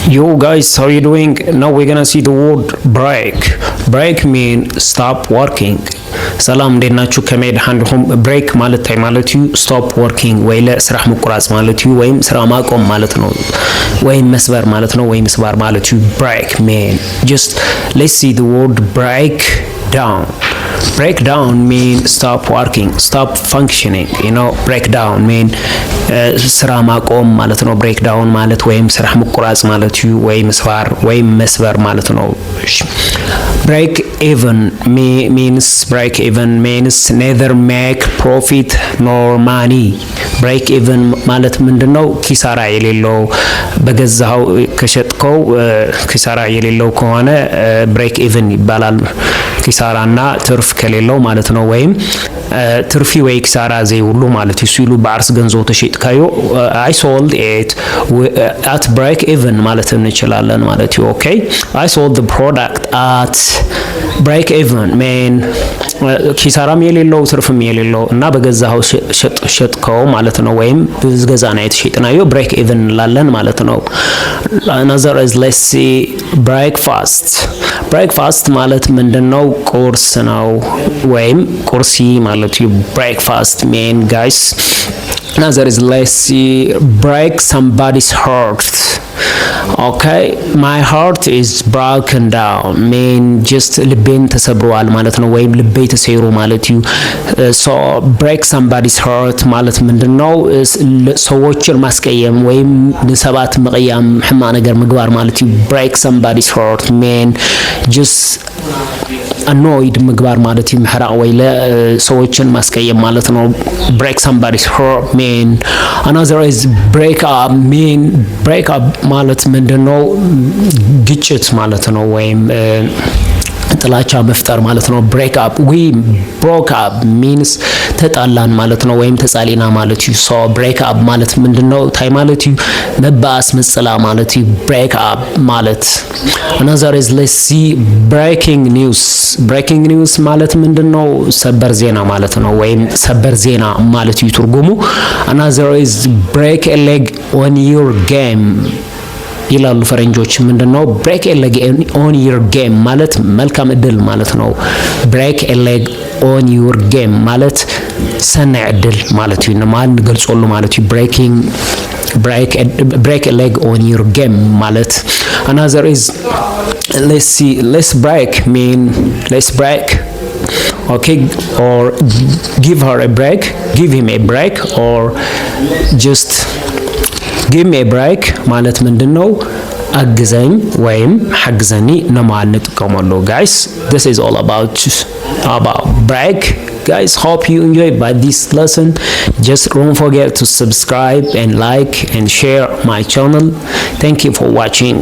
Yo guys, how you doing? Now we're gonna see the word break. Break mean stop working. ሰላም እንዴት ናችሁ? ከመሄድ አንድሁም ብሬክ ማለት ታይ ማለት ዩ ስቶፕ ወርኪንግ ወይ ለስራ መቆራጽ ማለት ዩ ወይም ስራ ማቆም ማለት ነው ወይም መስበር ማለት ነው ወይም መስባር ማለት ዩ break mean just let's see the word break down. Break down mean stop working, stop functioning, you know. Break down mean ስራ ማቆም ማለት ነው። break down ማለት ወይም ስራ መቆራጽ ማለት ዩ ወይም መስባር ወይም መስበር ማለት ነው። break even means neither make profit nor money. break even ማለት ምንድነው? ኪሳራ የሌለው በገዛው ከሸጥከው ኪሳራ የሌለው ከሆነ break even ይባላል። ኪሳራና ትርፍ ከሌለው ማለት ነው። ወይም ትርፊ ወይ ኪሳራ ዘይ ሁሉ ማለት ይሱሉ በአርስ ገንዘው ተሸጥካዩ I sold it at break even ማለት እንችላለን ማለት ነው። ኦኬ I sold the product at break even mean ኪሳራም የሌለው ትርፍም የሌለው እና በገዛው ሸጥከው ማለት ነው። ወይም በገዛና የተሸጥናዩ break even እንላለን ማለት ነው። another is let's see breakfast. breakfast ማለት ምንድነው? ቁርስ ነው ወይም ቁርሲ ማለት ዩ breakfast mean guys. another is let's see break somebody's heart. okay my heart is broken down mean just ልቤን ተሰብሯል ማለት ነው። ወይም ልቤ ተሰይሮ ማለት ዩ so break somebody's heart ማለት ምንድነው? ሰዎችን ማስቀየም ወይም ለሰባት መቀያም ህማ ነገር ምግባር ማለት ዩ break somebody's heart mean just annoyed ምግባር ማለት ዩ ምሕራቅ ወይ ለሰዎችን ማስቀየም ማለት ነው። break somebody's heart mean another is break up mean break up ማለት ምንድነው? ግጭት ማለት ነው። ወይም ጥላቻ መፍጠር ማለት ነው። break up we broke up means ተጣላን ማለት ነው። ወይም ተጻሊና ማለት ዩ so break up ማለት ምንድነው? ታይ ማለት ዩ መባስ መጽላ ማለት ዩ break up ማለት another is let's see breaking news. breaking news ማለት ምንድነው? ሰበር ዜና ማለት ነው። ወይም ሰበር ዜና ማለት ዩ ትርጉሙ another is break a leg on your game ይላሉ ፈረንጆች። ምንድነው? break a leg on your game ማለት መልካም እድል ማለት ነው። break a leg on your game ማለት ሰናይ እድል ማለት ነው። ማን ገልጾሉ ማለት ነው። break a leg on your game ማለት another is let's see let's break mean let's break okay or give her a break, give him a break or just give me a break ማለት ምንድነው? አግዘኝ ወይም ሐግዘኒ ነው ማለት ነው። guys this is all about break. guys hope you enjoyed by this lesson. just don't forget to subscribe and like and share my channel. thank you for watching.